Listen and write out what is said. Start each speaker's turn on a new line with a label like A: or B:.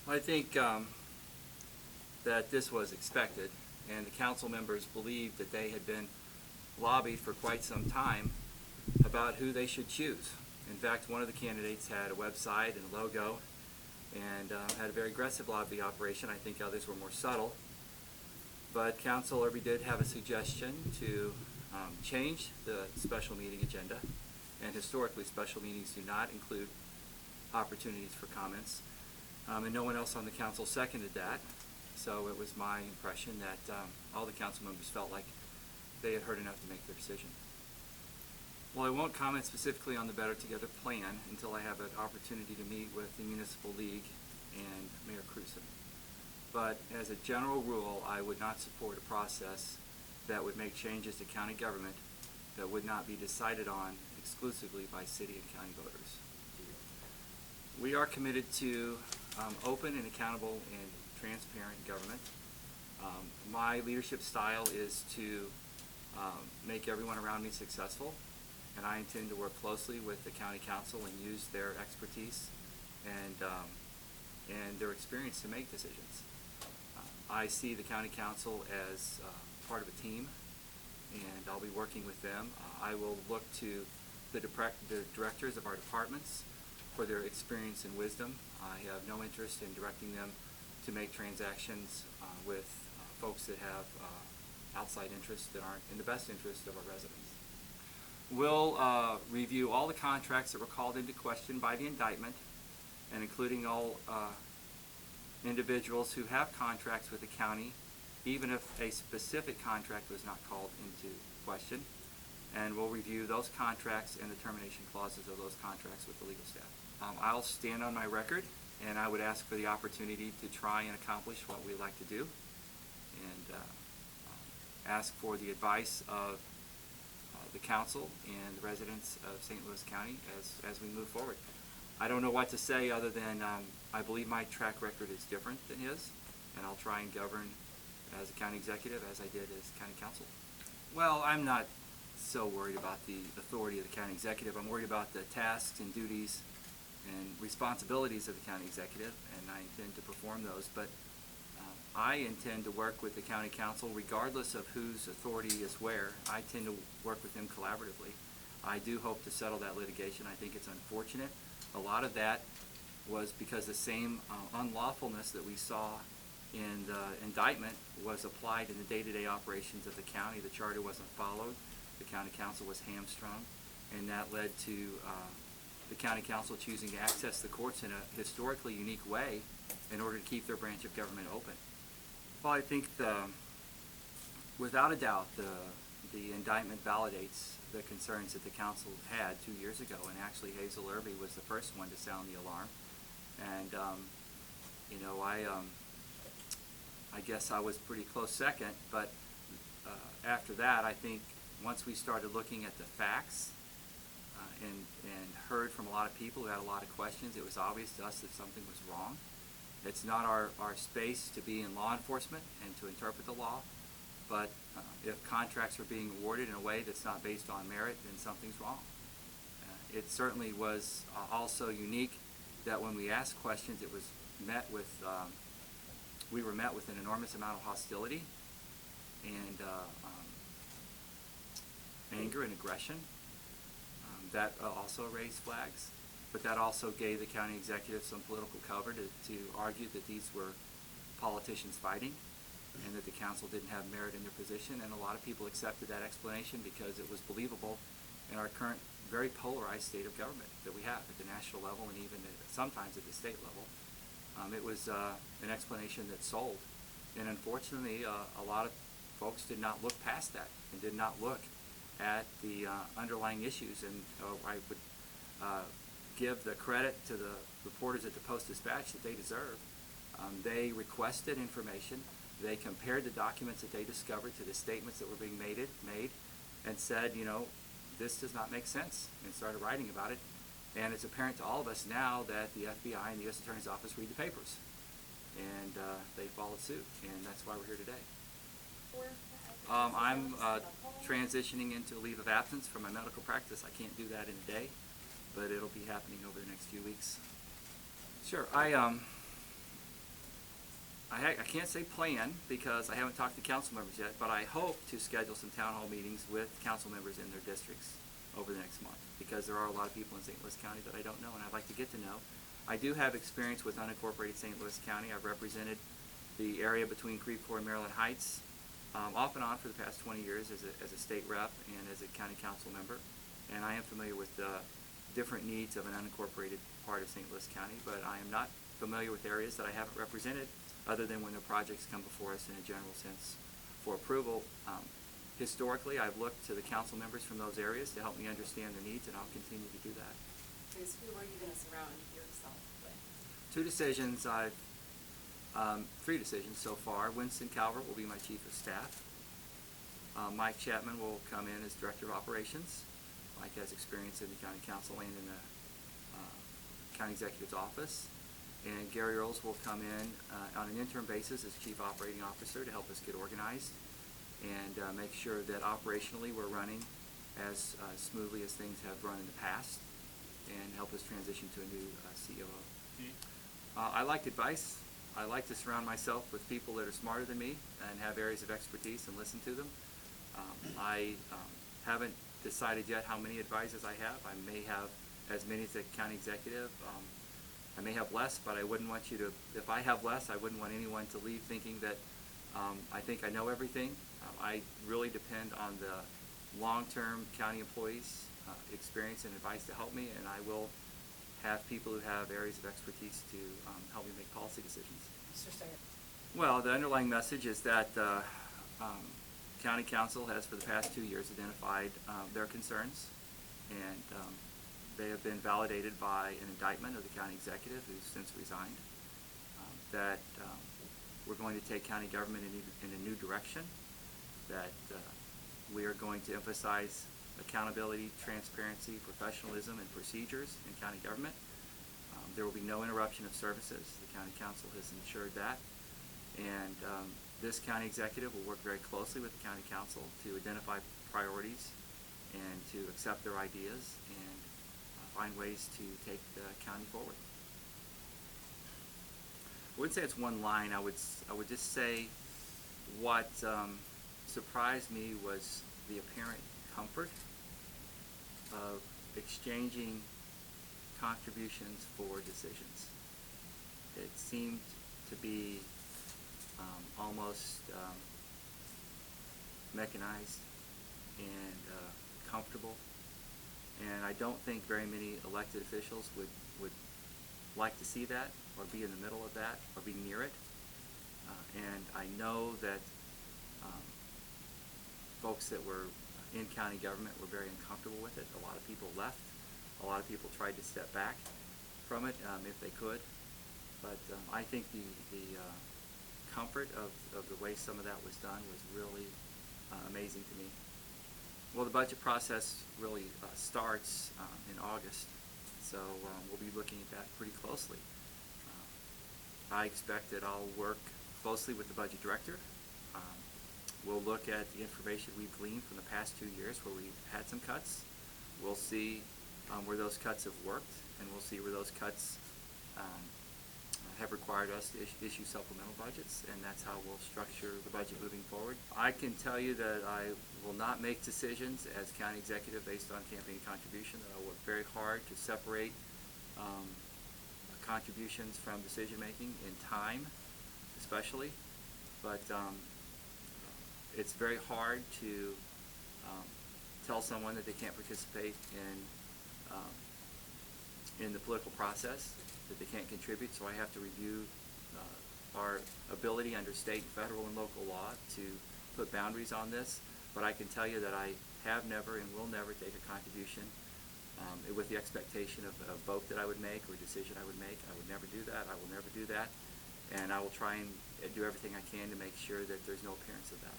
A: I think that this was expected, and the council members believed that they had been lobbied for quite some time about who they should choose. In fact, one of the candidates had a website and a logo and had a very aggressive lobby operation. I think others were more subtle. But Council Irby did have a suggestion to change the special meeting agenda, and historically special meetings do not include opportunities for comments, and no one else on the council seconded that. So it was my impression that all the council members felt like they had heard enough to make their decision. Well, I won't comment specifically on the Better Together plan until I have an opportunity to meet with the Municipal League and Mayor Cruzen. But as a general rule, I would not support a process that would make changes to county government that would not be decided on exclusively by city and county voters. We are committed to open and accountable and transparent government. My leadership style is to make everyone around me successful, and I intend to work closely with the county council and use their expertise and their experience to make decisions. I see the county council as part of a team, and I'll be working with them. I will look to the directors of our departments for their experience and wisdom. I have no interest in directing them to make transactions with folks that have outside interests that aren't in the best interest of our residents. We'll review all the contracts that were called into question by the indictment, and including all individuals who have contracts with the county, even if a specific contract was not called into question. And we'll review those contracts and the termination clauses of those contracts with the legal staff. I'll stand on my record, and I would ask for the opportunity to try and accomplish what we like to do, and ask for the advice of the council and the residents of St. Louis County as we move forward. I don't know what to say other than I believe my track record is different than his, and I'll try and govern as a county executive as I did as county council. Well, I'm not so worried about the authority of the county executive. I'm worried about the tasks and duties and responsibilities of the county executive, and I intend to perform those. But I intend to work with the county council regardless of whose authority is where. I tend to work with them collaboratively. I do hope to settle that litigation. I think it's unfortunate. A lot of that was because the same unlawfulness that we saw in the indictment was applied in the day-to-day operations of the county. The charter wasn't followed. The county council was hamstrung, and that led to the county council choosing to access the courts in a historically unique way in order to keep their branch of government open. Well, I think without a doubt the indictment validates the concerns that the council had 2 years ago, and actually Hazel Irby was the first one to sound the alarm. And you know, I guess I was pretty close second, but after that, I think once we started looking at the facts and heard from a lot of people who had a lot of questions, it was obvious to us that something was wrong. It's not our space to be in law enforcement and to interpret the law, but if contracts are being awarded in a way that's not based on merit, then something's wrong. It certainly was also unique that when we asked questions, it was met with, we were met with an enormous amount of hostility and anger and aggression. That also raised flags, but that also gave the county executive some political cover to argue that these were politicians fighting and that the council didn't have merit in their position, and a lot of people accepted that explanation because it was believable in our current very polarized state of government that we have at the national level and even sometimes at the state level. It was an explanation that sold, and unfortunately a lot of folks did not look past that and did not look at the underlying issues, and I would give the credit to the reporters at the Post-Dispatch that they deserve. They requested information. They compared the documents that they discovered to the statements that were being made and said, you know, this does not make sense, and started writing about it. And it's apparent to all of us now that the FBI and the U.S. Attorney's Office read the papers, and they followed suit, and that's why we're here today. I'm transitioning into a leave of absence for my medical practice. I can't do that in a day, but it'll be happening over the next few weeks. Sure. I can't say plan because I haven't talked to council members yet, but I hope to schedule some town hall meetings with council members in their districts over the next month, because there are a lot of people in St. Louis County that I don't know and I'd like to get to know. I do have experience with unincorporated St. Louis County. I've represented the area between Creve Coeur and Maryland Heights off and on for the past 20 years as a state rep and as a county council member, and I am familiar with the different needs of an unincorporated part of St. Louis County, but I am not familiar with areas that I haven't represented other than when the projects come before us in a general sense for approval. Historically, I've looked to the council members from those areas to help me understand their needs, and I'll continue to do that.
B: Bruce, who are you going to surround yourself with?
A: Three decisions so far. Winston Calvert will be my chief of staff. Mike Chapman will come in as director of operations. Mike has experience in the county council and in the county executive's office. And Gary Earls will come in on an interim basis as chief operating officer to help us get organized and make sure that operationally we're running as smoothly as things have run in the past, and help us transition to a new COO. I like advice. I like to surround myself with people that are smarter than me and have areas of expertise and listen to them. I haven't decided yet how many advisors I have. I may have as many as the county executive. I may have less, but I wouldn't want you to, if I have less, I wouldn't want anyone to leave thinking that I think I know everything. I really depend on the long-term county employees' experience and advice to help me, and I will have people who have areas of expertise to help me make policy decisions.
B: Mr. Steyer.
A: Well, the underlying message is that County Council has for the past 2 years identified their concerns, and they have been validated by an indictment of the county executive, who's since resigned, that we're going to take county government in a new direction, that we are going to emphasize accountability, transparency, professionalism, and procedures in county government. There will be no interruption of services. The county council has ensured that. And this county executive will work very closely with the county council to identify priorities and to accept their ideas and find ways to take the county forward. I wouldn't say it's one line. I would just say what surprised me was the apparent comfort of exchanging contributions for decisions. It seemed to be almost mechanized and comfortable, and I don't think very many elected officials would like to see that or be in the middle of that or be near it. And I know that folks that were in county government were very uncomfortable with it. A lot of people left. A lot of people tried to step back from it if they could. But I think the comfort of the way some of that was done was really amazing to me. Well, the budget process really starts in August, so we'll be looking at that pretty closely. I expect that I'll work closely with the budget director. We'll look at the information we've gleaned from the past 2 years where we've had some cuts. We'll see where those cuts have worked, and we'll see where those cuts have required us to issue supplemental budgets, and that's how we'll structure the budget moving forward. I can tell you that I will not make decisions as county executive based on campaign contribution, that I'll work very hard to separate contributions from decision making in time, especially, but it's very hard to tell someone that they can't participate in the political process, that they can't contribute, so I have to review our ability under state, federal, and local law to put boundaries on this. But I can tell you that I have never and will never take a contribution with the expectation of a vote that I would make or a decision I would make. I would never do that. I will never do that. And I will try and do everything I can to make sure that there's no appearance of that.